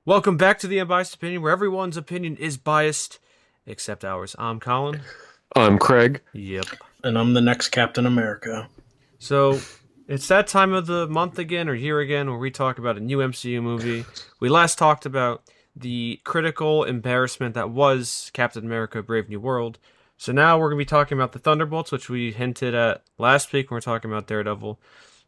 Welcome back to the Unbiased Opinion, where everyone's opinion is biased, except ours. I'm Colin. I'm Craig. Yep. And I'm the next Captain America. So, it's that time of the month again, or year again, where we talk about a new MCU movie. We last talked about the critical embarrassment that was Captain America Brave New World. So now we're going to be talking about the Thunderbolts, which we hinted at last week when we were talking about Daredevil.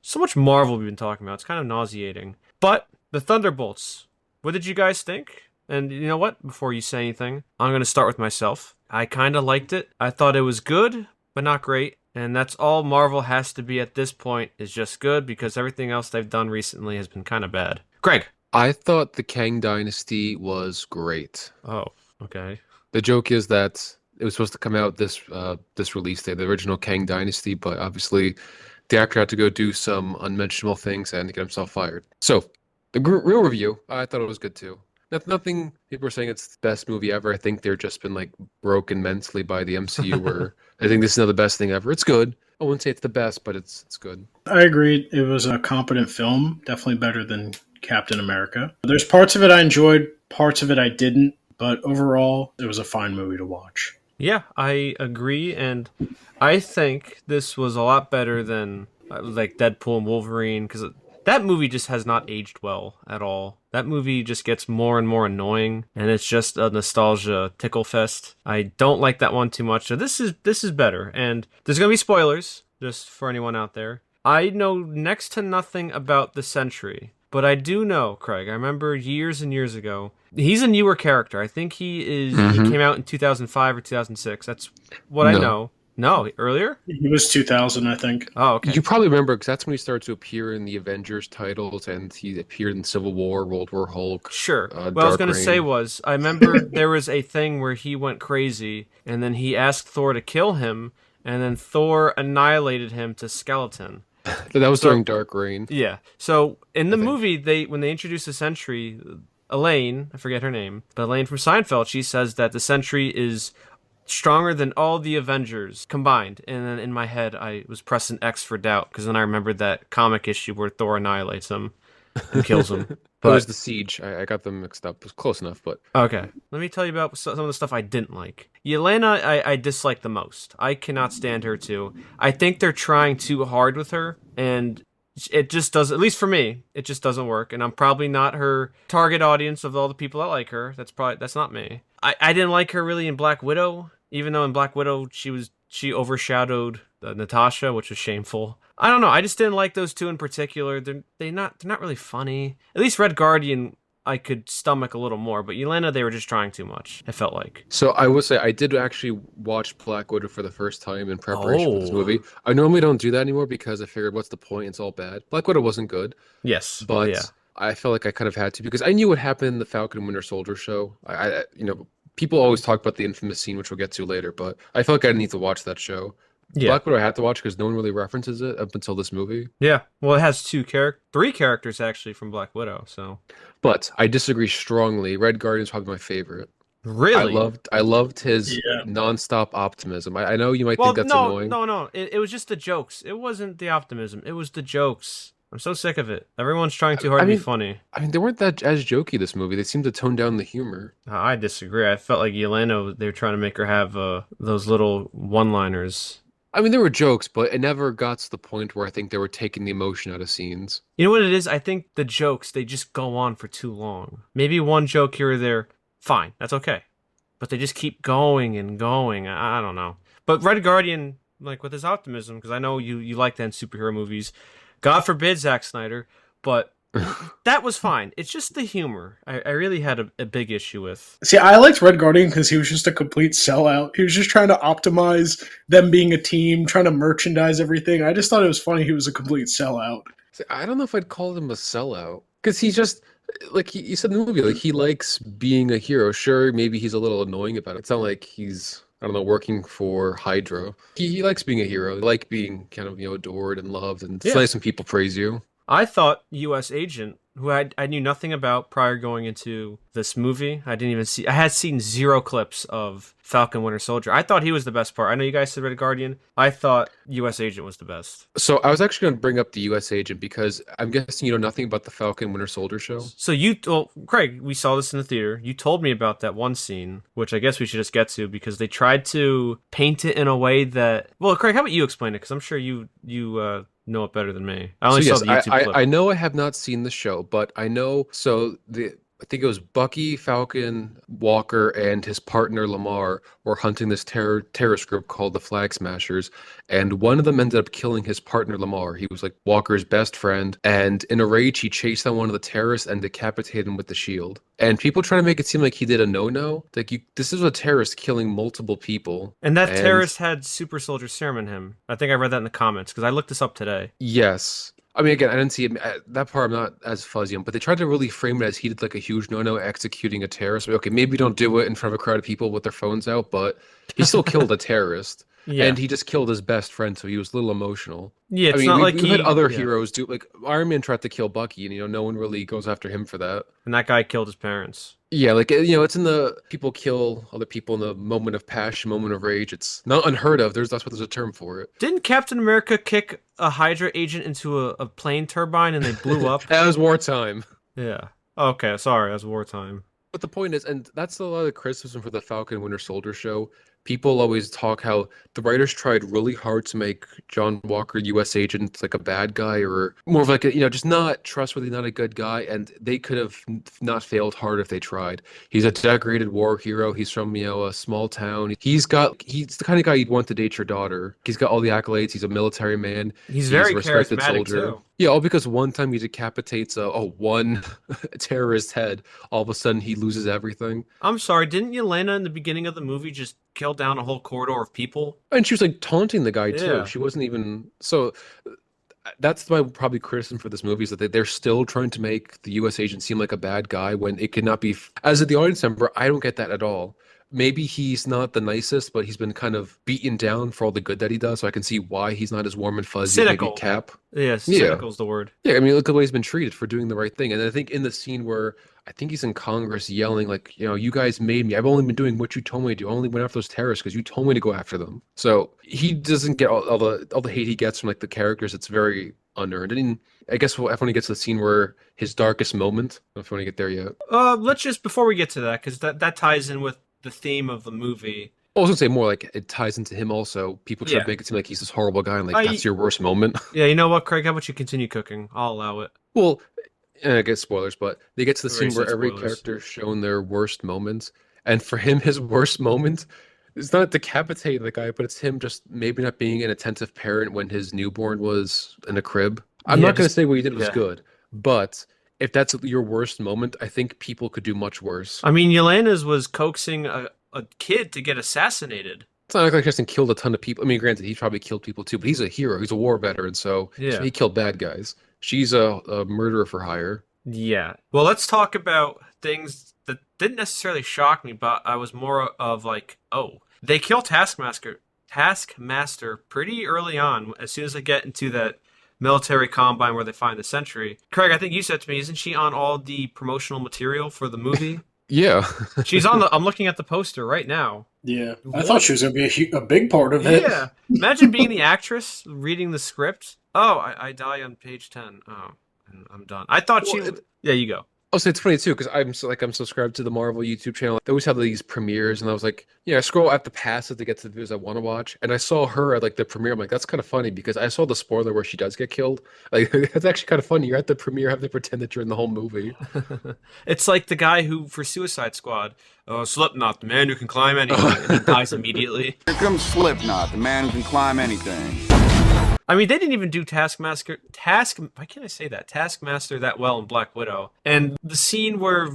So much Marvel we've been talking about. It's kind of nauseating. But, the Thunderbolts. What did you guys think? And you know what? Before you say anything, I'm going to start with myself. I kind of liked it. I thought it was good, but not great. And that's all Marvel has to be at this point, is just good, because everything else they've done recently has been kind of bad. Greg. I thought the Kang Dynasty was great. Oh, okay. The joke is that it was supposed to come out this release day, the original Kang Dynasty, but obviously the actor had to go do some unmentionable things and get himself fired. So, the real review, I thought it was good too. Nothing people are saying it's the best movie ever. I think they've just been like broken mentally by the MCU where I think this is not the best thing ever. It's good. I wouldn't say it's the best, but it's good. I agree. It was a competent film, definitely better than Captain America. There's parts of it I enjoyed, parts of it I didn't, but overall, it was a fine movie to watch. Yeah, I agree, and I think this was a lot better than like Deadpool and Wolverine, because that movie just has not aged well at all. That movie just gets more and more annoying, and it's just a nostalgia tickle fest. I don't like that one too much. So this is better, and there's gonna be spoilers just for anyone out there. I know next to nothing about the Sentry, but I do know, Craig. I remember years and years ago. He's a newer character. I think he came out in 2005 or 2006. That's what I know. No, earlier? It was 2000, I think. Oh, okay. You probably remember because that's when he started to appear in the Avengers titles, and he appeared in Civil War, World War Hulk. Sure. What I was going to say was, I remember there was a thing where he went crazy, and then he asked Thor to kill him, and then Thor annihilated him to skeleton. That was during Dark Reign. Yeah. So in the movie, when they introduced the Sentry, Elaine, I forget her name, but Elaine from Seinfeld, she says that the Sentry is stronger than all the Avengers combined. And then in my head, I was pressing X for doubt, because then I remembered that comic issue where Thor annihilates him and kills him. But it was the Siege. I got them mixed up. It was close enough, but okay. Let me tell you about some of the stuff I didn't like. Yelena, I dislike the most. I cannot stand her too. I think they're trying too hard with her, and it just does. At least for me, it just doesn't work. And I'm probably not her target audience of all the people that like her. That's not me. I didn't like her really in Black Widow, even though in Black Widow she overshadowed Natasha, which was shameful. I don't know. I just didn't like those two in particular. They're not really funny. At least Red Guardian, I could stomach a little more, but Yelena, they were just trying too much. It felt like. So I will say I did actually watch Black Widow for the first time in preparation for this movie. I normally don't do that anymore because I figured, what's the point? It's all bad. Black Widow wasn't good. Yes, but yeah. I felt like I kind of had to because I knew what happened in the Falcon and Winter Soldier show. People always talk about the infamous scene, which we'll get to later, but I felt like I didn't need to watch that show. Yeah. Black Widow I had to watch because no one really references it up until this movie. Yeah, well, it has three characters actually from Black Widow. So, but I disagree strongly. Red Guardian is probably my favorite. Really, I loved his nonstop optimism. I know you might think that's annoying. No. It was just the jokes. It wasn't the optimism. It was the jokes. I'm so sick of it. Everyone's trying too hard to be funny. I mean, they weren't that as jokey this movie. They seemed to tone down the humor. I disagree. I felt like Yelena, they were trying to make her have those little one-liners. I mean, there were jokes, but it never got to the point where I think they were taking the emotion out of scenes. You know what it is? I think the jokes, they just go on for too long. Maybe one joke here or there, fine, that's okay. But they just keep going and going. I don't know. But Red Guardian, like with his optimism, because I know you like that in superhero movies. God forbid Zack Snyder, but that was fine. It's just the humor I really had a big issue with. See, I liked Red Guardian because he was just a complete sellout. He was just trying to optimize them being a team, trying to merchandise everything. I just thought it was funny he was a complete sellout. See, I don't know if I'd call him a sellout. Because he's just, like you said in the movie, like he likes being a hero. Sure, maybe he's a little annoying about it. It's not like he's, I don't know, working for Hydra. He likes being a hero. He likes being kind of, adored and loved. And it's nice when people praise you. I thought U.S. Agent who I knew nothing about prior going into this movie. I had seen 0 clips of Falcon Winter Soldier. I thought he was the best part. I know you guys said Red Guardian. I thought US Agent was the best. So I was actually going to bring up the U.S. Agent because I'm guessing you know nothing about the Falcon Winter Soldier show. So Craig, we saw this in the theater. You told me about that one scene, which I guess we should just get to because they tried to paint it in a way that. Well, Craig, how about you explain it? Because I'm sure you know it better than me. I only saw the YouTube clip. I know I have not seen the show, but I know I think it was Bucky, Falcon, Walker, and his partner Lamar were hunting this terrorist group called the Flag Smashers, and one of them ended up killing his partner Lamar. He was like Walker's best friend, and in a rage, he chased down one of the terrorists and decapitated him with the shield. And people try to make it seem like he did a no-no. This is a terrorist killing multiple people. And that terrorist had super soldier serum in him. I think I read that in the comments because I looked this up today. Yes. I mean, again, I didn't see it, that part. I'm not as fuzzy on, but they tried to really frame it as he did like a huge no-no executing a terrorist. Okay, maybe don't do it in front of a crowd of people with their phones out, but he still killed a terrorist. Yeah. And he just killed his best friend, so he was a little emotional. Yeah, it's not like we had other heroes do, like Iron Man tried to kill Bucky, and no one really goes after him for that. And that guy killed his parents. Yeah, it's in the people kill other people in the moment of passion, moment of rage. It's not unheard of. That's what there's a term for it. Didn't Captain America kick a Hydra agent into a plane turbine and they blew up? That was wartime. Yeah. Okay, sorry, that was wartime. But the point is, and that's a lot of criticism for the Falcon Winter Soldier show. People always talk how the writers tried really hard to make John Walker, U.S. Agent, like a bad guy or more of like a, just not trustworthy, not a good guy. And they could have not failed hard if they tried. He's a decorated war hero. He's from, a small town. He's the kind of guy you'd want to date your daughter. He's got all the accolades. He's a military man. He's very a respected charismatic soldier. Too. Yeah, all because one time he decapitates one terrorist head, all of a sudden he loses everything. I'm sorry, didn't Yelena in the beginning of the movie just kill down a whole corridor of people? And she was like taunting the guy too. She wasn't even so. That's my probably criticism for this movie is that they're still trying to make the U.S. agent seem like a bad guy when it could not be. As the audience member, I don't get that at all. Maybe he's not the nicest, but he's been kind of beaten down for all the good that he does, so I can see why he's not as warm and fuzzy. Cynical. Maybe Cap. Yeah, cynical's the word. Yeah, I mean, look at the way he's been treated for doing the right thing. And I think in the scene where I think he's in Congress yelling like, you guys made me. I've only been doing what you told me to do. I only went after those terrorists because you told me to go after them. So he doesn't get all the hate he gets from like the characters. It's very unearned. And I guess when he gets to the scene where his darkest moment. I don't know if you want to get there yet. Let's just before we get to that, because that ties in with the theme of the movie. I was gonna say more like it ties into him also. People try to make it seem like he's this horrible guy and like that's your worst moment. Yeah, you know what, Craig? How about you continue cooking? I'll allow it. Well, I guess spoilers, but they get to the scene where every character is shown their worst moments. And for him, his worst moment is not decapitating the guy, but it's him just maybe not being an attentive parent when his newborn was in a crib. I'm not gonna say what he did was good, but if that's your worst moment, I think people could do much worse. I mean, Yelena's was coaxing a kid to get assassinated. It's not like he hasn't killed a ton of people. I mean, granted, he probably killed people too, but he's a hero. He's a war veteran, so he killed bad guys. She's a murderer for hire. Yeah. Well, let's talk about things that didn't necessarily shock me, but I was more of like, oh, they kill Taskmaster pretty early on, as soon as they get into that military combine where they find the Sentry. Craig, I think you said to me, isn't she on all the promotional material for the movie? Yeah. She's on I'm looking at the poster right now. Yeah. I thought she was going to be a big part of it. Yeah. Imagine being the actress reading the script. Oh, I die on page 10. Oh, I'm done. I thought yeah, you go. Also, it's funny too because I'm subscribed to the Marvel YouTube channel. They always have these premieres, and I was like, I scroll I have to pass it to get to the videos I want to watch, and I saw her at like the premiere. I'm like, that's kind of funny because I saw the spoiler where she does get killed. Like, that's actually kind of funny. You're at the premiere, have to pretend that you're in the whole movie. It's like the guy who for Suicide Squad, Slipknot, the man who can climb anything, and he dies immediately. Here comes Slipknot, the man who can climb anything. I mean, they didn't even do Taskmaster that well in Black Widow. And the scene where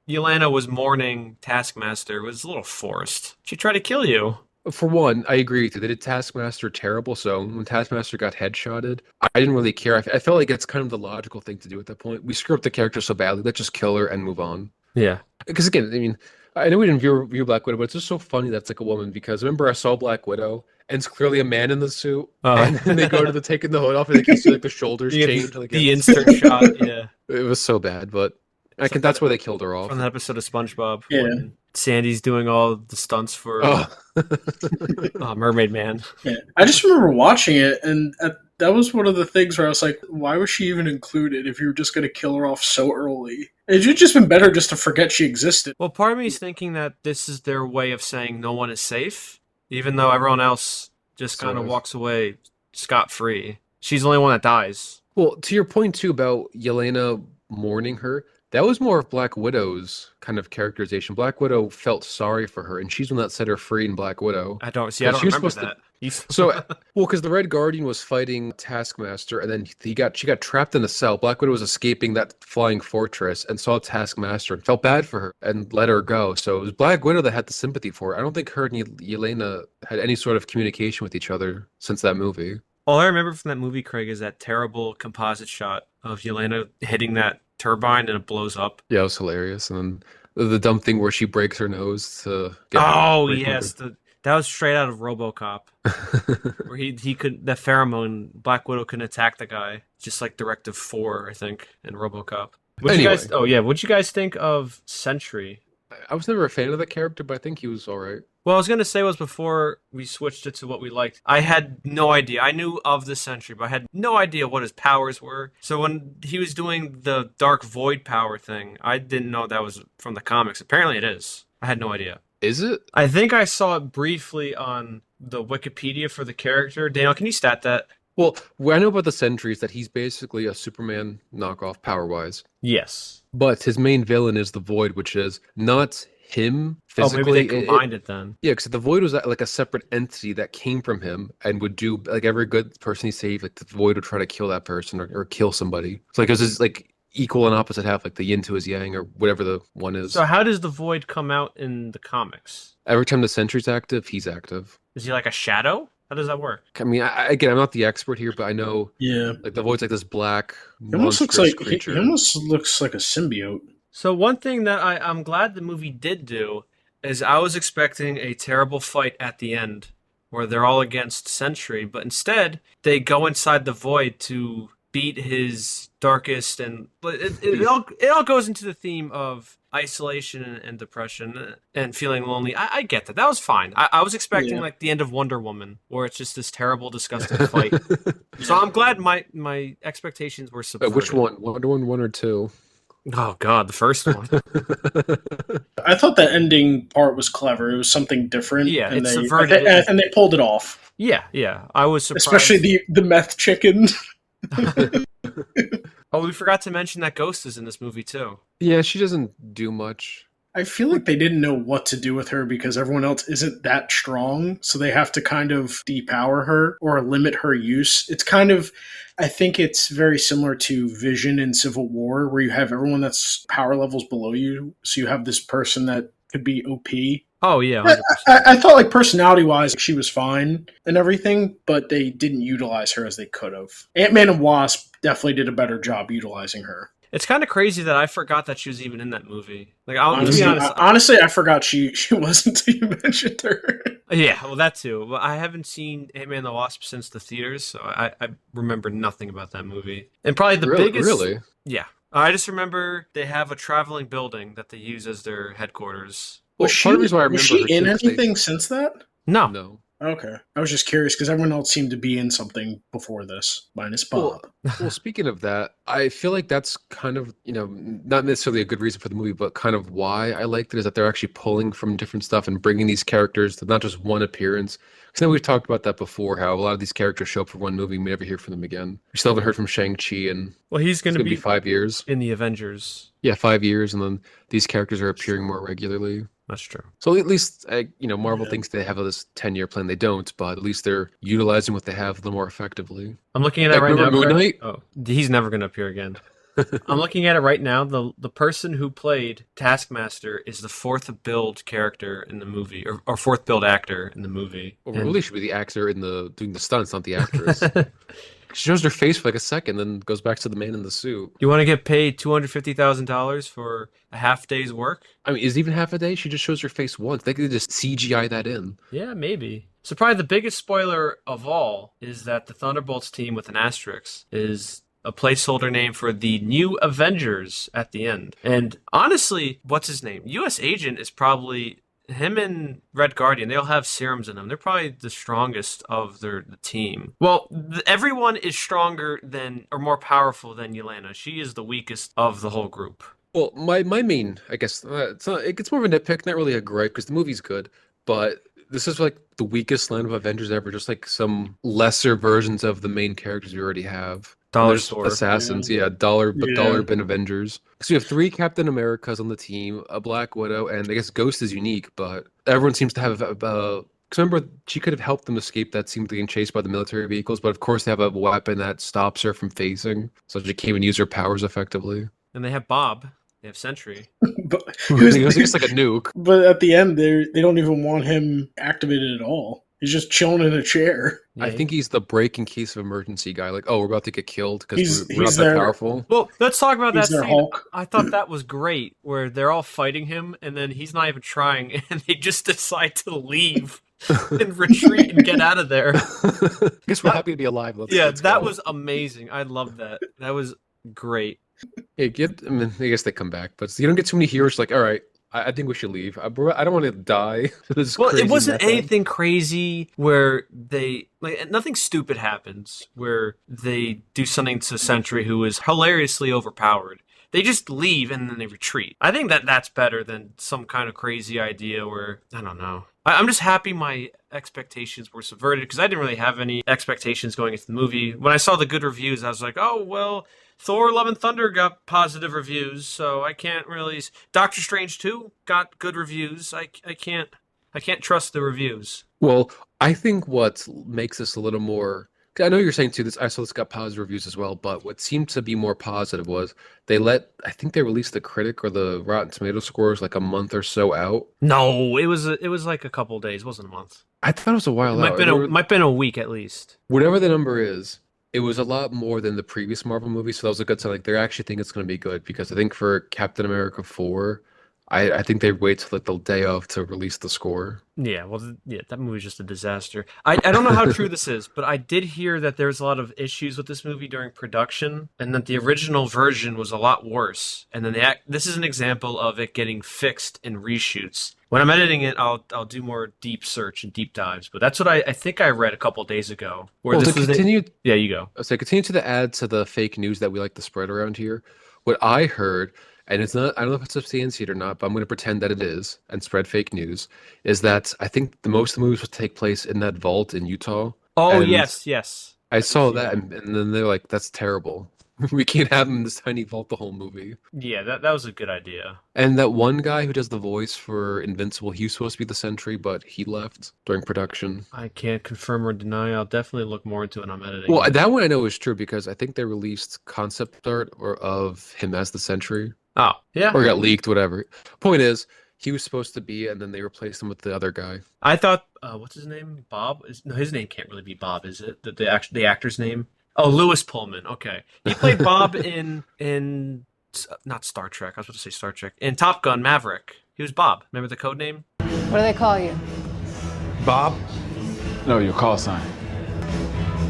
Yelena was mourning Taskmaster was a little forced. She tried to kill you. For one, I agree with you. They did Taskmaster terrible, so when Taskmaster got headshotted, I didn't really care. I felt like it's kind of the logical thing to do at that point. We screw up the character so badly, let's just kill her and move on. Yeah. Because again, I mean, I know we didn't review Black Widow, but it's just so funny that's like a woman because remember I saw Black Widow and it's clearly a man in the suit and then they go to taking the hood off and they can see like the shoulders change. Like the insert shot, yeah. It was so bad, but It's like that's why they killed her off. from that episode of SpongeBob Yeah. when Sandy's doing all the stunts for Oh. Mermaid Man. Yeah, I just remember watching it, and that was one of the things where I was like, why was she even included if you were just going to kill her off so early? It would just been better just to forget she existed. Well, part of me is thinking that this is their way of saying no one is safe, even though everyone else just kind of Sort of. walks away scot-free. She's the only one that dies. Well, to your point too about Yelena mourning her, that was more of Black Widow's kind of characterization. Black Widow felt sorry for her, and she's the one that set her free in Black Widow. I don't Yeah, she was remember supposed to- that. So, well, because the Red Guardian was fighting Taskmaster, and then she got trapped in a cell. Black Widow was escaping that flying fortress and saw Taskmaster and felt bad for her and let her go. So it was Black Widow that had the sympathy for her. I don't think her and Yelena had any sort of communication with each other since that movie. All I remember from that movie, Craig, is that terrible composite shot of Yelena hitting that turbine and it blows up. Yeah, it was hilarious. And then the dumb thing where she breaks her nose to get Oh break yes, that was straight out of RoboCop, where he could the pheromone Black Widow couldn't attack the guy, just like Directive 4, I think, in RoboCop. What'd you Anyway. guys? Oh yeah, what'd you guys think of Sentry? I was never a fan of that character, but I think he was all right. Well, I was gonna say was before we switched it to what we liked. I had no idea. I knew of the Sentry, but I had no idea what his powers were. So when he was doing the Dark Void power thing, I didn't know that was from the comics. Apparently, it is. I had no idea. Is it? I think I saw it briefly on the Wikipedia for the character. Daniel, can you stat that? Well, what I know about the Sentry is that he's basically a Superman knockoff power-wise. Yes. But his main villain is the Void, which is not him physically. Oh, maybe they combined it then. Yeah, because the Void was like a separate entity that came from him and would do like every good person he saved. Like the Void would try to kill that person or kill somebody. It's like it was this like equal and opposite half, like the yin to his yang or whatever the one is. So how does the Void come out in the comics? Every time the Sentry's active, he's active. Is he like a shadow? How does that work? I mean, again, I'm not the expert here, but I know Yeah, like the Void's like this black he almost looks monstrous like creature. he almost looks like a symbiote. So one thing that I'm glad the movie did do is I was expecting a terrible fight at the end where they're all against Sentry, but instead they go inside the Void to beat his darkest and it all goes into the theme of isolation and depression and feeling lonely. I get that. That was fine. I was expecting Yeah. like the end of Wonder Woman where it's just this terrible, disgusting fight. So I'm glad my expectations were subverted. Which one? Wonder Woman 1 or 2? Oh God, the first one. I thought that ending part was clever. It was something different. Yeah, and it they, subverted it. and they pulled it off. Yeah. I was surprised. Especially the meth chicken. Oh, we forgot to mention that Ghost is in this movie too. Yeah, she doesn't do much. I feel like they didn't know what to do with her because everyone else isn't that strong, so they have to kind of depower her or limit her use. It's kind of, I think it's very similar to Vision in Civil War, where you have everyone that's power levels below you, so you have this person that could be OP. Oh yeah, 100%. I thought like personality-wise, she was fine and everything, but they didn't utilize her as they could have. Ant-Man and Wasp definitely did a better job utilizing her. It's kind of crazy that I forgot that she was even in that movie. Like, to be honest, Honestly, I forgot she wasn't until you mentioned her. yeah, well, that too. But I haven't seen Ant-Man and the Wasp since the theaters, so I remember nothing about that movie. And probably the biggest, Really? yeah. I just remember they have a traveling building that they use as their headquarters. Well, Was part of the reason why I was remember she her in too is they- anything since that? No, No. Okay. I was just curious because everyone else seemed to be in something before this, minus Bob. Well, speaking of that, I feel like that's kind of, not necessarily a good reason for the movie, but kind of why I liked it is that they're actually pulling from different stuff and bringing these characters to not just one appearance. Because I know we've talked about that before, how a lot of these characters show up for one movie and we never hear from them again. We still haven't heard from Shang-Chi, and well, he's it's going going to to be be 5 years. in the Avengers. Yeah, 5 years, and then these characters are appearing more regularly. That's true. So at least, Marvel Yeah. thinks they have this 10-year plan. They don't, but at least they're utilizing what they have a little more effectively. I'm looking at it Like, right now. remember Moon Craig. Knight? Oh, he's never going to appear again. I'm looking at it right now. The person who played Taskmaster is the fourth build character in the movie, or fourth build actor in the movie. Well, And- really should be the actor doing the stunts, not the actress. She shows her face for like a second, then goes back to the man in the suit. You want to get paid $250,000 for a half day's work? I mean, is it even half a day? She just shows her face once. They could just CGI that in. Yeah, maybe. So probably the biggest spoiler of all is that the Thunderbolts team with an asterisk is a placeholder name for the New Avengers at the end. And honestly, what's his name? U.S. Agent is probably him and Red Guardian. They'll have serums in them. They're probably the strongest of the team. Well, everyone is stronger than or more powerful than Yelena. She is the weakest of the whole group. Well, my main, I guess, it gets more of a nitpick, not really a gripe, because the movie's good, but this is like the weakest line of Avengers ever, just like some lesser versions of the main characters we already have. Dollar There's store. assassins, Yeah. dollar Yeah. bin Avengers. So you have 3 Captain Americas on the team, a Black Widow, and I guess Ghost is unique, but everyone seems to have because remember, she could have helped them escape that scene being chased by the military vehicles, but of course they have a weapon that stops her from phasing, so she can't even use her powers effectively. And they have Bob. They have Sentry. But, He was just like a nuke. but at the end, they don't even want him activated at all. He's just chilling in a chair. Yeah. I think he's the break in case of emergency guy. Like, oh, we're about to get killed because He's we're not there. that powerful. Well, let's talk about He's that their scene. Hulk. I thought that was great, where they're all fighting him, and then he's not even trying, and they just decide to leave and retreat and get out of there. I guess we're happy to be alive. Let's That go. was amazing. I love that. That was great. Yeah, I guess they come back, but you don't get too many heroes. Like, all right, I think we should leave. I don't want to die. Well, it wasn't anything crazy where nothing stupid happens where they do something to Sentry who is hilariously overpowered. They just leave and then they retreat. I think that's better than some kind of crazy idea where, I don't know. I'm just happy my expectations were subverted because I didn't really have any expectations going into the movie. When I saw the good reviews, I was like, oh, well, Thor Love and Thunder got positive reviews, so I can't really... Doctor Strange 2 got good reviews. I can't trust the reviews. Well, I think what makes this a little more... I know you're saying too. I saw this got positive reviews as well, but what seemed to be more positive was I think they released the critic or the Rotten Tomato scores like a month or so out. No, it was like a couple of days. It wasn't a month. I thought it was a while It out. might been a week at least. Whatever the number is, it was a lot more than the previous Marvel movie, so that was a good sign. Like, they actually think it's going to be good, because I think for Captain America 4, I think they wait till like the day of to release the score. Yeah, well, that movie's just a disaster. I don't know how true this is, but I did hear that there's a lot of issues with this movie during production, and that the original version was a lot worse. And then this is an example of it getting fixed in reshoots. When I'm editing it, I'll do more deep search and deep dives. But that's what I think I read a couple days ago. Where Well, this to was continue, yeah, you go. so continue to add to the fake news that we like to spread around here. What I heard, and it's not, I don't know if it's substantiated or not, but I'm going to pretend that it is and spread fake news, is that I think the most of the movies will take place in that vault in Utah. Oh, And yes. I saw that, and then they're like, that's terrible. We can't have him in this tiny vault the whole movie. Yeah, that was a good idea. And that one guy who does the voice for Invincible, he was supposed to be the Sentry, but he left during production. I can't confirm or deny. I'll definitely look more into it when I'm editing. Well, that one I know is true, because I think they released concept art of him as the Sentry. Oh, yeah. Or got leaked, whatever. Point is, he was supposed to be, and then they replaced him with the other guy. I thought, what's his name? Bob? No, his name can't really be Bob, is it? The actor's name? Oh, Lewis Pullman. Okay, he played Bob in not Star Trek. I was about to say Star Trek. In Top Gun Maverick, he was Bob. Remember the code name? What do they call you? Bob? No, your call sign.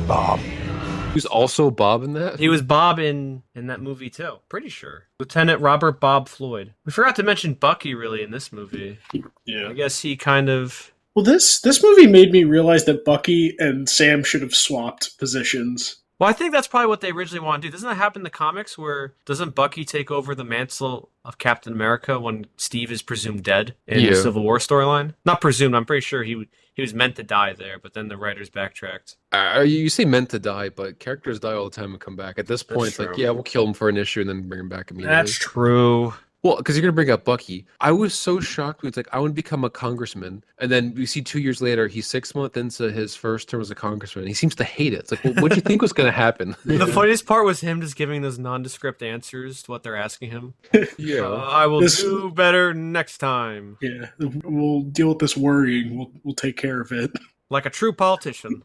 Bob. He was also Bob in that? He was Bob in that movie too. Pretty sure. Lieutenant Robert Bob Floyd. We forgot to mention Bucky really in this movie. Yeah. I guess he kind of... Well, this movie made me realize that Bucky and Sam should have swapped positions. Well, I think that's probably what they originally want to do. Doesn't that happen in the comics where doesn't Bucky take over the mantle of Captain America when Steve is presumed dead in the Civil War storyline? Not presumed. I'm pretty sure he was meant to die there, but then the writers backtracked. You say meant to die, but characters die all the time and come back. At this point, it's like, yeah, we'll kill him for an issue and then bring him back immediately. That's true. Well, because you're going to bring up Bucky. I was so shocked when it's like, I want to become a congressman. And then we see 2 years later, he's 6 months into his first term as a congressman. He seems to hate it. It's like, well, what do you think was going to happen? The funniest part was him just giving those nondescript answers to what they're asking him. Yeah. I will do better next time. Yeah, we'll deal with this worrying. We'll take care of it. Like a true politician.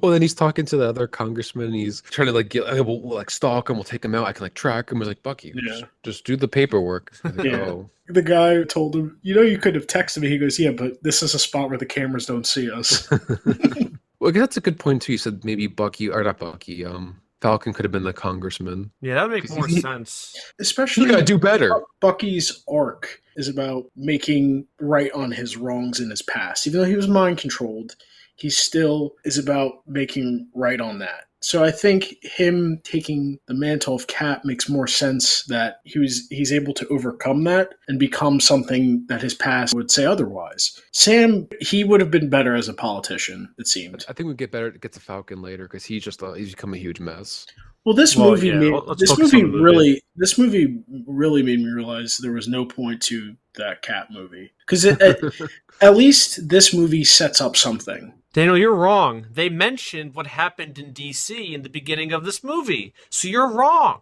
Well, then he's talking to the other congressman. And he's trying to like we'll like stalk him. We'll take him out. I can like track him. He's like, Bucky, just do the paperwork. Like, Yeah. oh. The guy told him, you could have texted me. He goes, yeah, but this is a spot where the cameras don't see us. Well, that's a good point too. You said maybe Bucky, or not Bucky, Falcon could have been the congressman. Yeah, that would make 'Cause more he- sense. Especially You gotta do better. Bucky's arc is about making right on his wrongs in his past. Even though he was mind controlled, he still is about making right on that. So I think him taking the mantle of Cap makes more sense, that he's able to overcome that and become something that his past would say otherwise. Sam, he would have been better as a politician, it seemed. I think we get to Falcon later because he's become a huge mess. Well, this Well, movie yeah, made let's this focus movie on the movie. really made me realize there was no point to that Cat movie, because at least this movie sets up something. Daniel, you're wrong. They mentioned what happened in DC in the beginning of this movie, so you're wrong.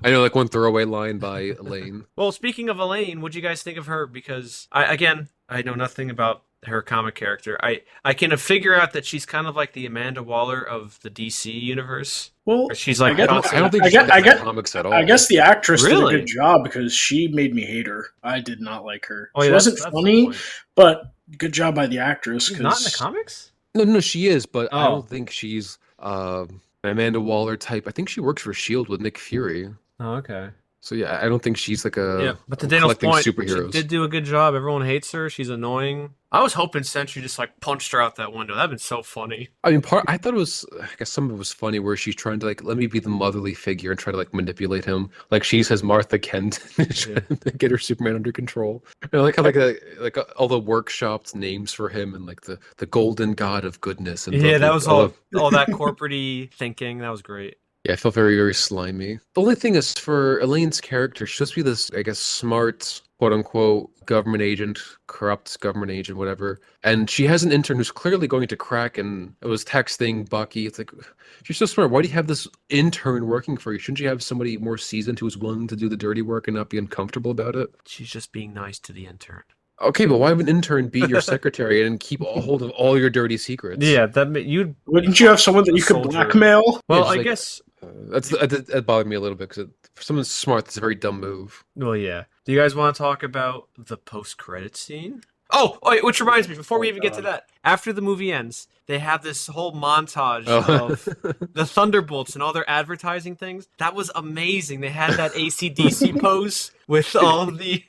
I know, like one throwaway line by Elaine. Well, speaking of Elaine, what'd you guys think of her? Because I know nothing about her comic character. I can figure out that she's kind of like the Amanda Waller of the DC universe. Well, Or she's like I guess- constantly- I don't think I she's get- in I the get- comics at all. I guess the actress did Really? a good job, because she made me hate her. I did not like her. Oh, She yeah, wasn't that's the funny, point. but good job by the actress. She's not in the 'Cause comics. No, she is, but I Oh. don't think she's an Amanda Waller type. I think she works for Shield with Nick Fury. Oh, okay. So yeah, I don't think she's like Yeah, but to Daniel's collecting point, superheroes. she did do a good job. Everyone hates her. She's annoying. I was hoping Sentry just like punched her out that window. That'd been so funny. I mean, I thought it was, I guess some of it was funny where she's trying to like, let me be the motherly figure and try to like manipulate him. Like she says Martha Kent trying to get her Superman under control. And I like how all the workshopped names for him and like the golden god of goodness. And Yeah, the- that was all all that corporate-y thinking. That was great. Yeah, I felt very, very slimy. The only thing is for Elaine's character, she's supposed to be this, I guess, smart, quote unquote, government agent, corrupt government agent, whatever. And she has an intern who's clearly going to crack and it was texting Bucky. It's like, you're so smart. Why do you have this intern working for you? Shouldn't you have somebody more seasoned who's willing to do the dirty work and not be uncomfortable about it? She's just being nice to the intern. Okay, but why would an intern be your secretary and keep a hold of all your dirty secrets? Yeah, you'd. wouldn't you have someone that you could Soldier. blackmail? Well, just I like- guess. That bothered me a little bit because for someone smart, that's a very dumb move. Well, yeah. Do you guys want to talk about the post-credit scene? Oh, wait, which reminds me, before we even get to that, after the movie ends, they have this whole montage of the Thunderbolts and all their advertising things. That was amazing. They had that AC/DC pose with all of the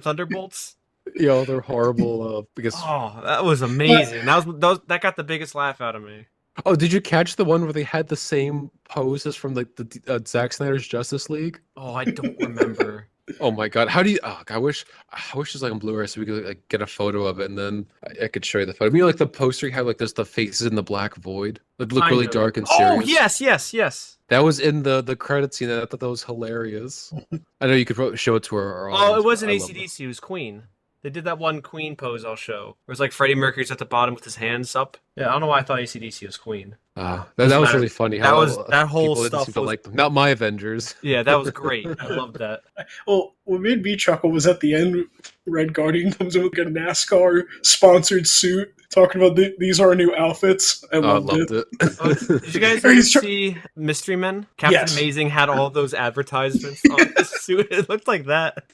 Thunderbolts. Yeah, they're horrible. Because Oh, that was amazing. That got the biggest laugh out of me. oh, did you catch the one where they had the same poses from like the Zack Snyder's Justice League? Oh, I don't remember. Oh my god, how do you? Oh, I wish it's like on Blu-ray so we could like get a photo of it and then I could show you the photo. You know, like the poster you have, like there's the faces in the black void, like look Kind really of. dark and serious. Oh, yes. That was in the credit scene. I thought that was hilarious. I know you could show it to our Oh, audience, it wasn't but I love AC/DC. It was Queen. They did that one Queen pose I'll show. Where it's like Freddie Mercury's at the bottom with his hands up. Yeah, I don't know why I thought AC/DC was Queen. that Doesn't was matter. really funny. That how was- that whole people didn't stuff seem to was- like them. Not my Avengers. Yeah, that was great. I loved that. Well, what made me chuckle was at the end, Red Guardian comes in with like a NASCAR sponsored suit, talking about these are our new outfits. I I loved loved it. it. Oh, did you guys He's tr- see Mystery Men? Captain Yes. Amazing had all those advertisements on his suit. It looked like that.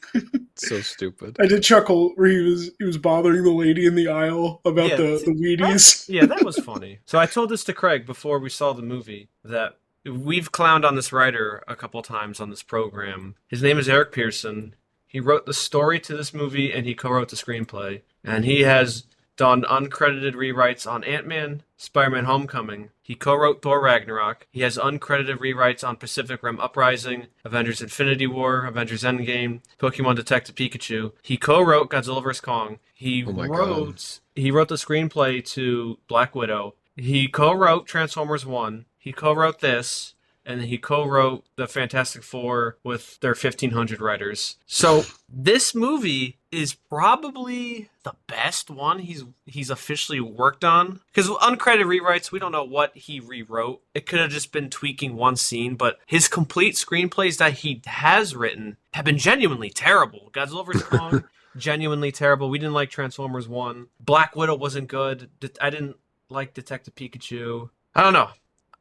So stupid. I did chuckle where he was bothering the lady in the aisle about Yeah, the Wheaties. Yeah, that was funny. So I told this to Craig before we saw the movie, that we've clowned on this writer a couple times on this program. His name is Eric Pearson. He wrote the story to this movie and he co-wrote the screenplay. And he has done uncredited rewrites on Ant-Man, Spider-Man Homecoming. He co-wrote Thor Ragnarok. He has uncredited rewrites on Pacific Rim Uprising, Avengers Infinity War, Avengers Endgame, Pokemon Detective Pikachu. He co-wrote Godzilla vs. Kong. He Oh my wrote the screenplay to Black Widow. He co-wrote Transformers 1. He co-wrote this. And he co-wrote the Fantastic Four with their 1,500 writers. So this movie is probably the best one he's officially worked on. Because uncredited rewrites, we don't know what he rewrote. It could have just been tweaking one scene, but his complete screenplays that he has written have been genuinely terrible. Godzilla vs. Kong, genuinely terrible. We didn't like Transformers 1. Black Widow wasn't good. I didn't like Detective Pikachu. I don't know.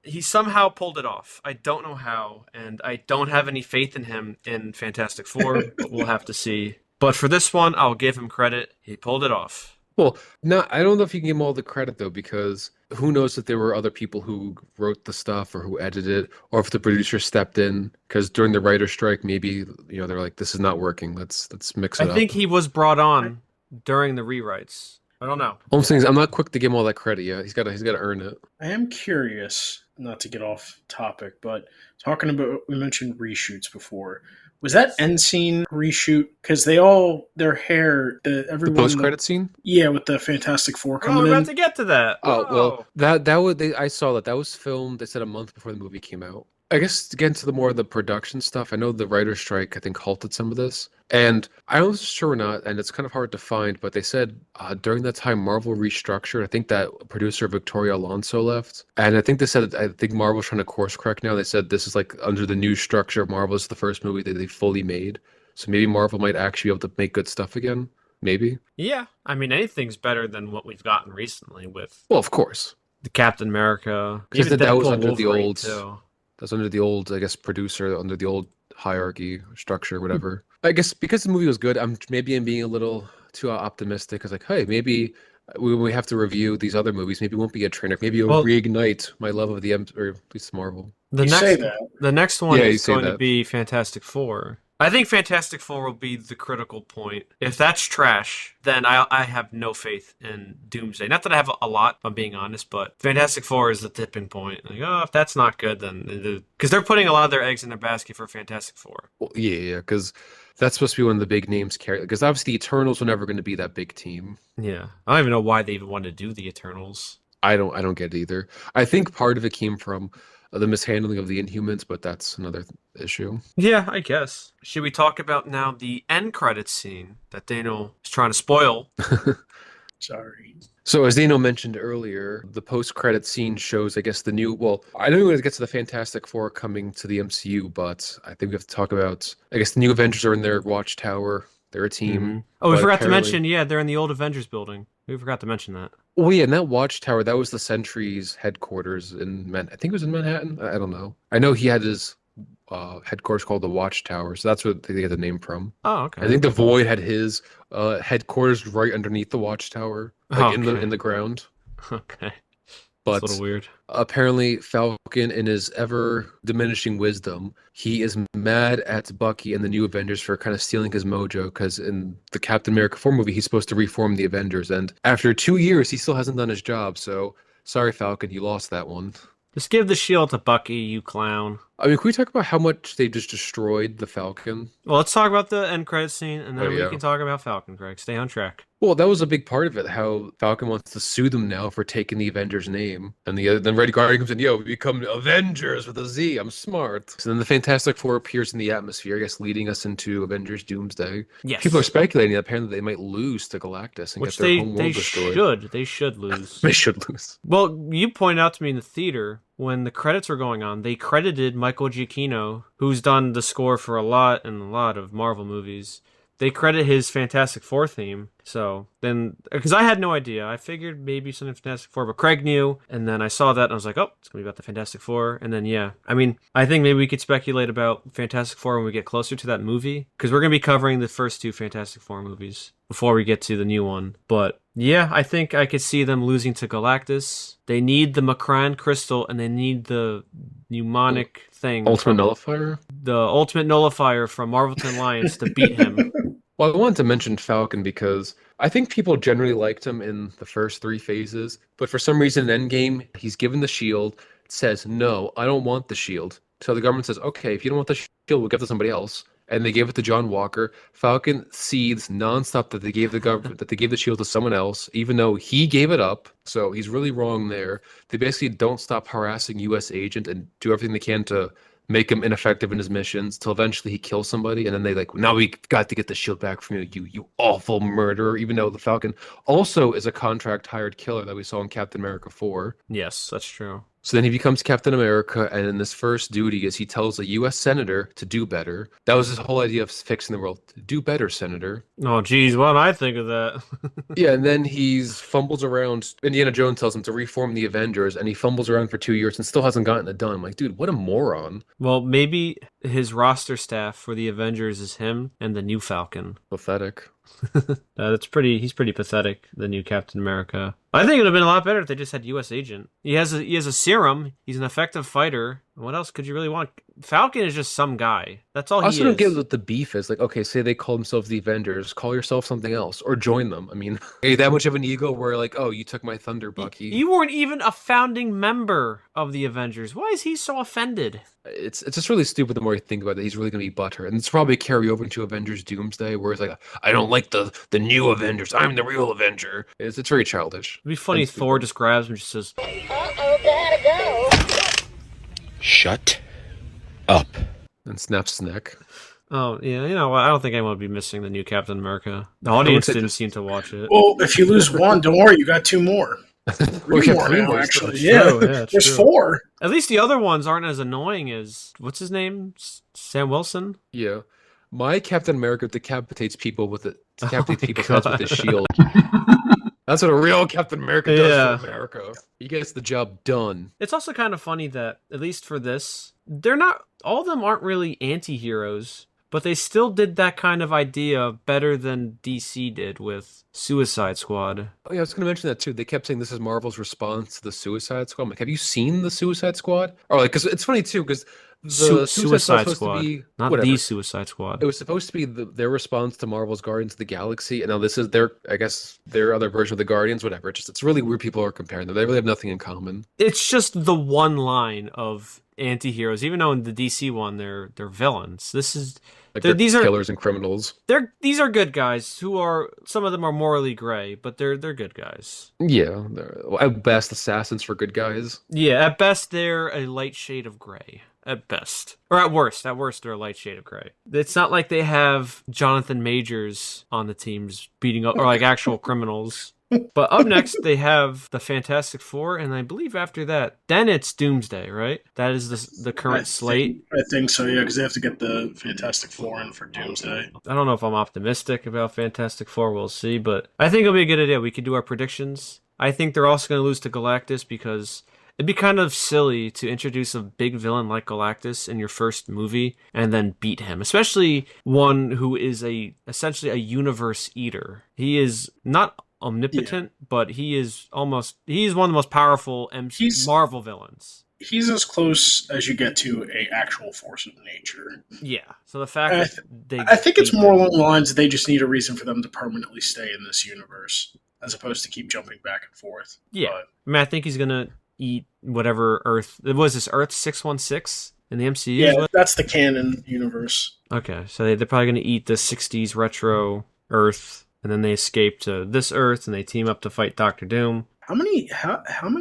He somehow pulled it off. I don't know how, and I don't have any faith in him in Fantastic Four, but we'll have to see. But for this one, I'll give him credit. He pulled it off. Well, no, I don't know if you can give them all the credit though, because who knows if there were other people who wrote the stuff or who edited it, or if the producer stepped in. Because during the writer's strike, maybe they're like, "This is not working. Let's mix I it up." think he was brought on during the rewrites. I don't know. All I'm saying is, I'm not quick to give him all that credit. Yeah, he's got to earn it. I am curious, not to get off topic, but talking about, we mentioned reshoots before. Was that end scene reshoot? Because their hair, The everyone, post-credit scene. yeah, with the Fantastic Four Oh, coming we're in. about to get to that. Oh well, Whoa. that was I saw that was filmed. They said a month before the movie came out. I guess to get into the more of the production stuff, I know the writer's strike I think halted some of this, and I wasn't sure or not, and it's kind of hard to find. But they said during that time Marvel restructured. I think that producer Victoria Alonso left, and I think they said I think Marvel's trying to course correct now. They said this is like under the new structure of Marvel. This is the first movie that they fully made, so maybe Marvel might actually be able to make good stuff again. Maybe. Yeah, I mean anything's better than what we've gotten recently with Well, of course. the Captain America. Because Even that was Deadpool under the Wolverine, old, too. that's under the old, I guess, producer, under the old hierarchy structure, whatever. I guess because the movie was good, I'm being a little too optimistic. Because like, hey, maybe when we have to review these other movies, maybe it won't be a train wreck. Maybe it'll Well- reignite my love of the or at least Marvel. The You next, say that. the next one Yeah, you is say going to that. be Fantastic Four. I think Fantastic Four will be the critical point. If that's trash, then I have no faith in Doomsday. Not that I have a lot, if I'm being honest, but Fantastic Four is the tipping point. Like, oh, if that's not good, then because they're putting a lot of their eggs in their basket for Fantastic Four. Well, yeah, because that's supposed to be one of the big names carry. Because obviously, the Eternals were never going to be that big team. Yeah, I don't even know why they even wanted to do the Eternals. I don't get it either. I think part of it came from the mishandling of the Inhumans, but that's another issue. Yeah, I guess. Should we talk about now the end credits scene that Daniel is trying to spoil? Sorry. So as Dino mentioned earlier, the post-credit scene shows, I guess, the new. Well, I know we're going to get to the Fantastic Four coming to the MCU, but I think we have to talk about. I guess the new Avengers are in their watchtower. They're a team. Oh, we But forgot to apparently- mention, yeah, they're in the old Avengers building. We forgot to mention that. Oh yeah, and that watchtower, that was the Sentry's headquarters in I think it was in Manhattan. I don't know. I know he had his headquarters called the Watchtower, so that's where they get the name from. Oh, okay. I think the Void had his headquarters right underneath the Watchtower, like Okay. in the ground. Okay. But It's a little weird. apparently, Falcon, in his ever diminishing wisdom, he is mad at Bucky and the new Avengers for kind of stealing his mojo. Because in the Captain America 4 movie, he's supposed to reform the Avengers, and after 2 years, he still hasn't done his job. So sorry, Falcon, you lost that one. Just give the shield to Bucky, you clown. I mean, can we talk about how much they just destroyed the Falcon? Well, let's talk about the end credit scene, and then Oh, we yeah. can talk about Falcon, Greg. Stay on track. Well, that was a big part of it. How Falcon wants to sue them now for taking the Avengers name, and then Red Guardian comes in. Yo, we become Avengers with a Z. I'm smart. So then the Fantastic Four appears in the atmosphere, I guess, leading us into Avengers Doomsday. Yes. People are speculating that apparently they might lose to Galactus and Which get their they, home they world destroyed. should. They should lose. They should lose. Well, you pointed out to me in the theater when the credits were going on, they credited Michael Giacchino, who's done the score for a lot of Marvel movies. They credit his Fantastic Four theme. So then, because I had no idea, I figured maybe something Fantastic Four, but Craig knew, and then I saw that and I was like, oh, it's gonna be about the Fantastic Four. And then yeah, I mean, I think maybe we could speculate about Fantastic Four when we get closer to that movie, because we're gonna be covering the first two Fantastic Four movies before we get to the new one. But yeah, I think I could see them losing to Galactus. They need the Macran crystal, and they need the mnemonic thing, Ultimate from Nullifier? the ultimate nullifier from Marvelton Alliance to beat him. Well, I wanted to mention Falcon because I think people generally liked him in the first three phases, but for some reason in Endgame, he's given the shield, says, no, I don't want the shield. So the government says, okay, if you don't want the shield, we'll give it to somebody else. And they gave it to John Walker. Falcon seethes nonstop that they gave the government that they gave the shield to someone else, even though he gave it up. So he's really wrong there. They basically don't stop harassing U.S. agent and do everything they can to make him ineffective in his missions till eventually he kills somebody, and then they like, now we got to get the shield back from you awful murderer. Even though the Falcon also is a contract hired killer that we saw in Captain America 4. Yes, that's true. So then he becomes Captain America, and in his first duty is he tells a U.S. senator to do better. That was his whole idea of fixing the world. Do better, Senator. Oh, geez, what did I think of that? Yeah, and then he's fumbles around. Indiana Jones tells him to reform the Avengers, and he fumbles around for 2 years and still hasn't gotten it done. I'm like, dude, what a moron. Well, maybe his roster staff for the Avengers is him and the new Falcon. Pathetic. He's pretty pathetic, the new Captain America. I think it would have been a lot better if they just had U.S. Agent. He has a serum. He's an effective fighter. What else could you really want? Falcon is just some guy. That's all I he also don't get is. what the beef is. Like, okay, say they call themselves the Avengers, call yourself something else, or join them. I mean, are you that much of an ego where like, oh, you took my thunder, Bucky? You weren't even a founding member of the Avengers. Why is he so offended? It's just really stupid the more you think about it. He's really going to be butthurt. And it's probably carry over into Avengers Doomsday, where it's like, I don't like the new Avengers. I'm the real Avenger. It's very childish. It'd be funny if Thor just grabs him and just says, Uh-oh, gotta go. Shut up. And snaps his neck. oh, yeah, you know what? I don't think anyone would be missing the new Captain America. The audience didn't seem to watch it. Well, if you lose one, don't worry, you got two more. We Three got more three now, more, actually. it's Yeah, true, yeah, it's there's true. four. At least the other ones aren't as annoying as, what's his name? Sam Wilson? Yeah. My Captain America decapitates people with it. Decapitates my people's heads with his God. shield. That's what a real Captain America does Yeah. for America. He gets the job done. It's also kind of funny that, at least for this, all of them aren't really anti-heroes, but they still did that kind of idea better than DC did with Suicide Squad. Oh yeah, I was going to mention that too. They kept saying this is Marvel's response to the Suicide Squad. I'm like, have you seen the Suicide Squad? Or like, because it's funny too, because the Suicide Squad's supposed Squad, to be not whatever. the Suicide Squad. It was supposed to be their response to Marvel's Guardians of the Galaxy, and now this is I guess their other version of the Guardians. Whatever. It's really weird. People are comparing them. They really have nothing in common. It's just the one line of anti-heroes, even though in the DC one they're villains. This is Like they're these are killers and criminals. these are good guys who are, some of them are morally gray, but they're good guys. Yeah, they're at best assassins for good guys. Yeah, at best they're a light shade of gray. At best. Or at worst they're a light shade of gray. It's not like they have Jonathan Majors on the teams beating up, or like actual criminals. But up next they have the Fantastic Four, and I believe after that, then it's Doomsday, right? That is the current slate. I think so, yeah, because they have to get the Fantastic Four in for Doomsday. I don't know if I'm optimistic about Fantastic Four. We'll see, but I think it'll be a good idea. We could do our predictions. I think they're also going to lose to Galactus because it'd be kind of silly to introduce a big villain like Galactus in your first movie and then beat him, especially one who is essentially a universe eater. He is not omnipotent, but he's one of the most powerful Marvel villains. He's as close as you get to a actual force of nature. Yeah. So the fact that I think it's more along the lines that they just need a reason for them to permanently stay in this universe, as opposed to keep jumping back and forth. Yeah. But, I mean, I think he's gonna eat whatever Earth. Was this Earth 616 in the MCU? yeah, that's the canon universe. Okay, so they're probably gonna eat the 60s retro Earth, and then they escape to this Earth, and they team up to fight Doctor Doom. How many?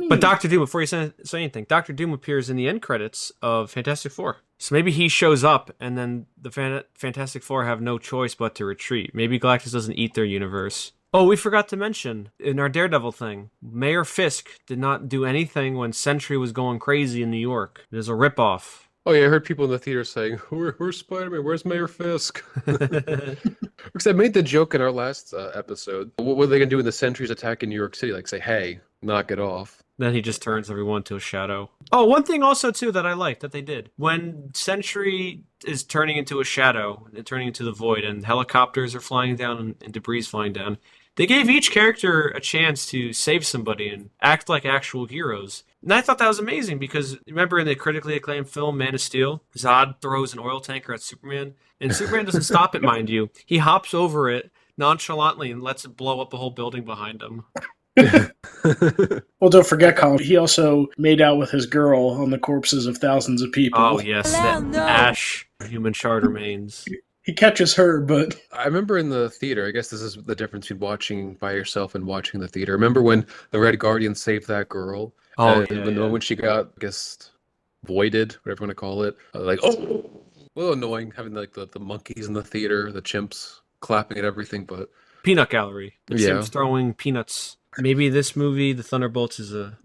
But Doctor Doom, before you say anything, Doctor Doom appears in the end credits of Fantastic Four. So maybe he shows up, and then the Fantastic Four have no choice but to retreat. Maybe Galactus doesn't eat their universe. Oh, we forgot to mention, in our Daredevil thing, Mayor Fisk did not do anything when Sentry was going crazy in New York. It was a ripoff. Oh yeah, I heard people in the theater saying, "Where's Spider-Man? Where's Mayor Fisk?" Because I made the joke in our last episode. What are they gonna do when the Sentries attack in New York City? Like say, "Hey, knock it off." Then he just turns everyone to a shadow. Oh, one thing also, too, that I liked that they did. When Sentry is turning into a shadow, and turning into the void, and helicopters are flying down and debris is flying down, they gave each character a chance to save somebody and act like actual heroes. And I thought that was amazing because, remember in the critically acclaimed film Man of Steel, Zod throws an oil tanker at Superman, and Superman doesn't stop it, mind you. He hops over it nonchalantly and lets it blow up the whole building behind him. Well, don't forget, Colin, he also made out with his girl on the corpses of thousands of people. Oh, yes, that ash human shard remains. He catches her, but I remember in the theater, I guess this is the difference between watching by yourself and watching the theater. Remember when the Red Guardian saved that girl? Oh, and yeah, when, yeah. when she got, I guess, voided, whatever you want to call it. Like, oh! A little annoying having like the monkeys in the theater, the chimps clapping at everything, but... Peanut gallery. The Yeah. Sims throwing peanuts. Maybe this movie, The Thunderbolts, is a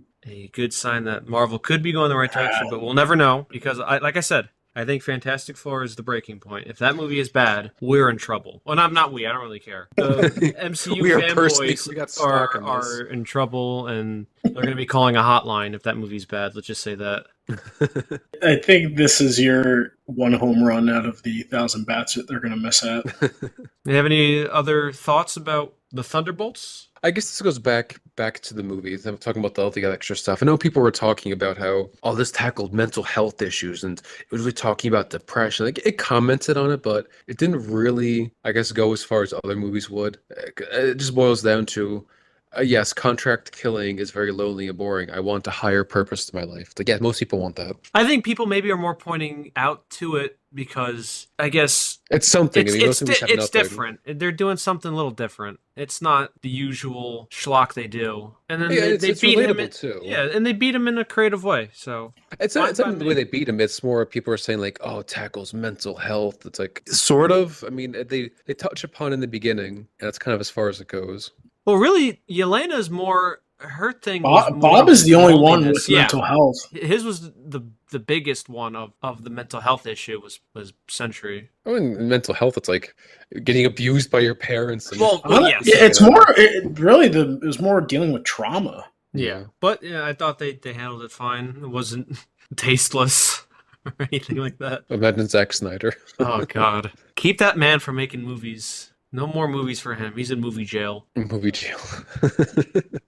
good sign that Marvel could be going the right direction, but we'll never know because, like I said, I think Fantastic Four is the breaking point. If that movie is bad, we're in trouble. Well, not we. I don't really care. The MCU We got fanboys stuck in this. are in trouble, and they're going to be calling a hotline if that movie's bad. Let's just say that. I think this is your one home run out of the 1,000 bats that they're going to miss at. Do you have any other thoughts about the Thunderbolts? I guess this goes back to the movies. I'm talking about all the extra stuff. I know people were talking about how all this tackled mental health issues and it was really talking about depression. Like it commented on it, but it didn't really, I guess, go as far as other movies would. It just boils down to, yes, contract killing is very lonely and boring. I want a higher purpose to my life. Like, yeah, most people want that. I think people maybe are more pointing out to it because I guess It's something. I mean, most movies have it's nothing. different. They're doing something a little different. It's not the usual schlock they do. And then Yeah, they it's beat him. relatable too. Yeah, and they beat him in a creative way. So It's fine not, it's by not the me. way they beat him. It's more people are saying like, oh, it tackles mental health. It's like sort of. I mean, they touch upon in the beginning, and that's kind of as far as it goes. Well, really, Yelena's more her thing was more Bob is the only one loneliness. with mental health. His was the biggest one of the mental health issue was Sentry. I mean, in mental health, it's like getting abused by your parents. And Well, yes. Yeah, it's more. It was more dealing with trauma. Yeah, but yeah, I thought they handled it fine. It wasn't tasteless or anything like that. Imagine Zack Snyder. Oh God, keep that man from making movies. No more movies for him. He's in movie jail. Movie jail.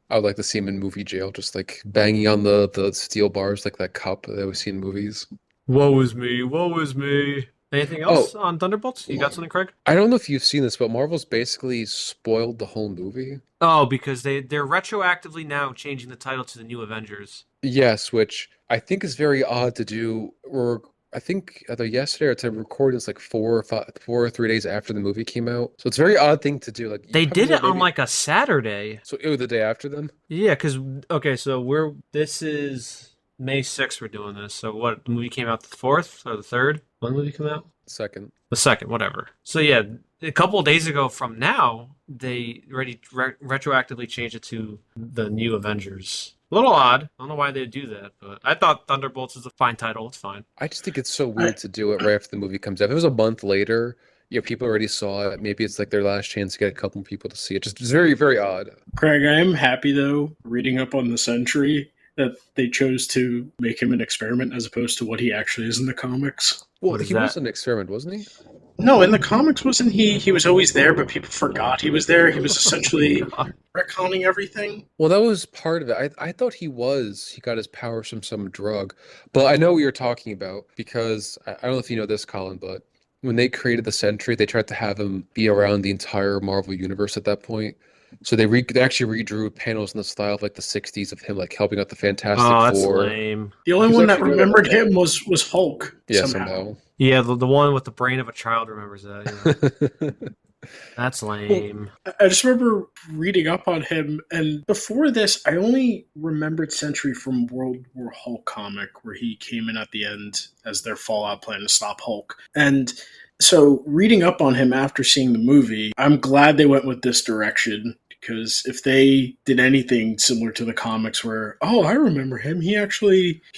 I would like to see him in movie jail, just like banging on the steel bars like that cup that we see in movies. Woe is me. Woe is me. Anything else on Thunderbolts? You got something, Craig? I don't know if you've seen this, but Marvel's basically spoiled the whole movie. Oh, because they're retroactively now changing the title to the New Avengers. Yes, which I think is very odd to do. Or I think either yesterday or to record this like 4 or 3 days after the movie came out. So it's a very odd thing to do. Like They probably did it on maybe- like a Saturday. So it was the day after then. Yeah, because okay, so this is May 6th. We're doing this. So what? The movie came out the 4th or the 3rd? When did the movie come out? Second. The 2nd, whatever. So yeah, a couple of days ago from now, they already retroactively changed it to the New Avengers. A little odd. I don't know why they do that, but I thought Thunderbolts is a fine title. It's fine. I just think it's so weird to do it right after the movie comes out. If it was a month later, yeah, people already saw it. Maybe it's like their last chance to get a couple people to see it. Just it's very, very odd. Craig, I am happy though, reading up on the Sentry, that they chose to make him an experiment as opposed to what he actually is in the comics. Well, What is he that? was an experiment, wasn't he? No, in the comics, wasn't he? He was always there, but people forgot he was there. He was essentially retconning everything. Well, that was part of it. I thought he got his powers from some drug. But I know what you're talking about because I don't know if you know this, Colin, but when they created the Sentry, they tried to have him be around the entire Marvel universe at that point. So they actually redrew panels in the style of like the 60s of him like helping out the Fantastic Oh, that's Four. lame. The only He was one that actually good. remembered him was Hulk. Yeah, somehow. somehow. Yeah, the one with the brain of a child remembers that. Yeah. That's lame. I just remember reading up on him, and before this, I only remembered Sentry from World War Hulk comic, where he came in at the end as their fallout plan to stop Hulk. And so, reading up on him after seeing the movie, I'm glad they went with this direction. Because if they did anything similar to the comics where, oh, I remember him, he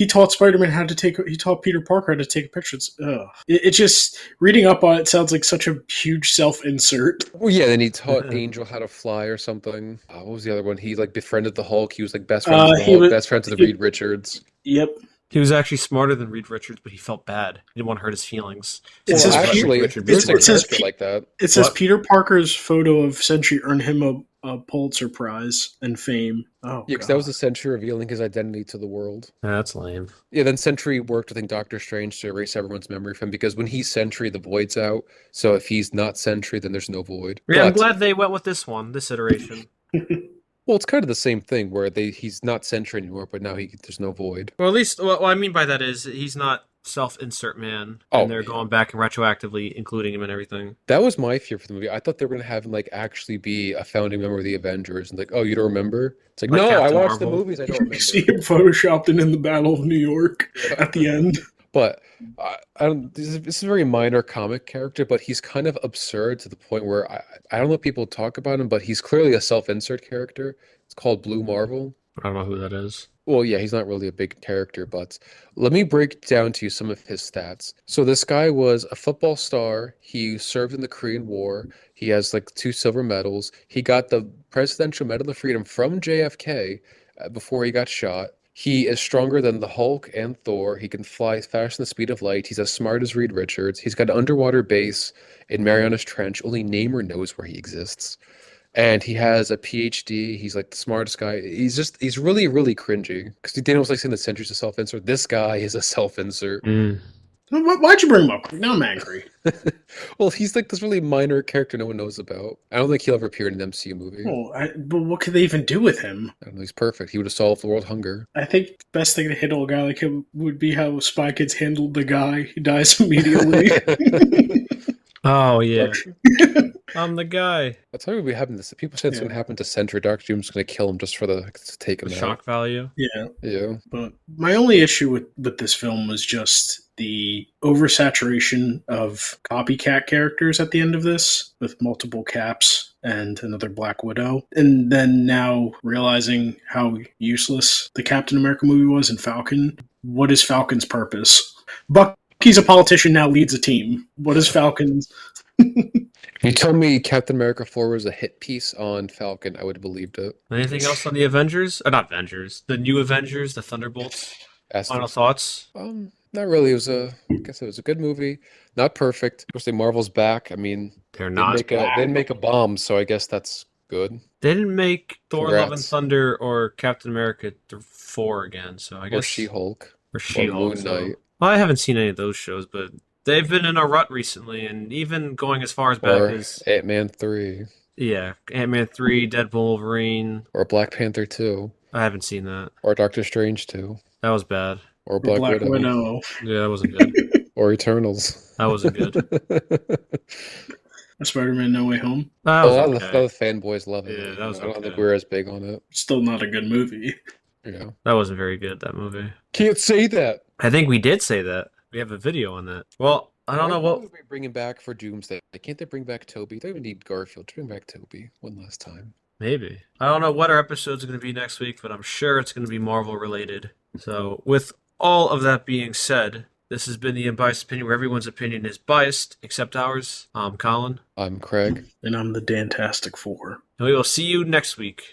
taught Spider-Man he taught Peter Parker how to take pictures. Ugh. It just, reading up on it sounds like such a huge self-insert. Well, yeah, then he taught Angel how to fly or something. What was the other one? He like befriended the Hulk. He was like best friends with the Hulk, best friends with Reed Richards. Yep. He was actually smarter than Reed Richards, but he felt bad. He didn't want to hurt his feelings. It Well, says actually, Richard there's Bushman. a character like that. It says What? Peter Parker's photo of Sentry earned him a Pulitzer Prize and fame. Oh, Yeah, because that was the Sentry revealing his identity to the world. That's lame. Yeah, then Sentry worked with Doctor Strange to erase everyone's memory from him because when he's Sentry, the Void's out. So if he's not Sentry, then there's no Void. Yeah, I'm But- glad they went with this iteration. Well, it's kind of the same thing where he's not Sentry anymore, but now there's no Void. Or at least, what I mean by that is he's not self-insert man, Oh. and they're going back and retroactively including him and everything. That was my fear for the movie. I thought they were gonna have him like actually be a founding member of the Avengers and like, oh, you don't remember? It's like, Like no, I Captain watched the Marvel. movies. I don't You remember. see him photoshopped in the Battle of New York at the end. But I don't. This is a very minor comic character, but he's kind of absurd to the point where I don't know if people talk about him, but he's clearly a self-insert character. It's called Blue Marvel. I don't know who that is. Well, yeah, he's not really a big character, but let me break down to you some of his stats. So this guy was a football star. He served in the Korean War. He has like 2 silver medals. He got the Presidential Medal of Freedom from JFK before he got shot. He is stronger than the Hulk and Thor. He can fly faster than the speed of light. He's as smart as Reed Richards. He's got an underwater base in Marianas Trench. Only Namor knows where he exists. And he has a PhD. He's like the smartest guy. He's really, really cringy. Because Daniel's like saying the Sentry's a self-insert. This guy is a self-insert. Why'd you bring him up? Now I'm angry. Well, he's like this really minor character no one knows about. I don't think he'll ever appear in an MCU movie. But what could they even do with him? I don't know, he's perfect. He would have solved the world hunger. I think the best thing to handle a guy like him would be how Spy Kids handled the guy. He dies immediately. Oh, yeah. I'm the guy. That's how we happen to. People said something happened to Sentry. Dr. Doom's going to kill him just for to take him The out. shock value. Yeah. Yeah. But my only issue with this film was just the oversaturation of copycat characters at the end of this, with multiple Caps and another Black Widow. And then now realizing how useless the Captain America movie was in Falcon. What is Falcon's purpose? Bucky's a politician, now leads a team. What is Falcon's... You told me Captain America 4 was a hit piece on Falcon, I would have believed it. Anything else on the Avengers? Not Avengers. The new Avengers, the Thunderbolts. Final thoughts? Not really. I guess it was a good movie. Not perfect. Of course, Marvel's back. I mean, They're they not. didn't make a bomb, so I guess that's good. They didn't make Thor: Love and Congrats. Thunder or Captain America 4 again, so I guess... Or She-Hulk. Or She-Hulk. Moon Knight. Well, I haven't seen any of those shows, but they've been in a rut recently, and even going as far as back Or as... Ant-Man 3. Yeah, Ant-Man 3, Deadpool, Wolverine. Or Black Panther 2. I haven't seen that. Or Doctor Strange 2. That was bad. Or Black Widow. Yeah, that wasn't good. Or Eternals. That wasn't good. Spider-Man No Way Home. That A was lot of okay. the fanboys love it. Yeah, that was I don't okay. think we're as big on it. Still not a good movie. Yeah. That wasn't very good, that movie. Can't say that. I think we did say that. We have a video on that. Well, I don't know what... What are we bringing back for Doomsday? Can't they bring back Toby? They don't even need Garfield. Just bring back Toby one last time. Maybe. I don't know what our episode's going to be next week, but I'm sure it's going to be Marvel related. So, with all of that being said, this has been the Unbiased Opinion, where everyone's opinion is biased, except ours. I'm Colin. I'm Craig. And I'm the Dantastic Four. And we will see you next week.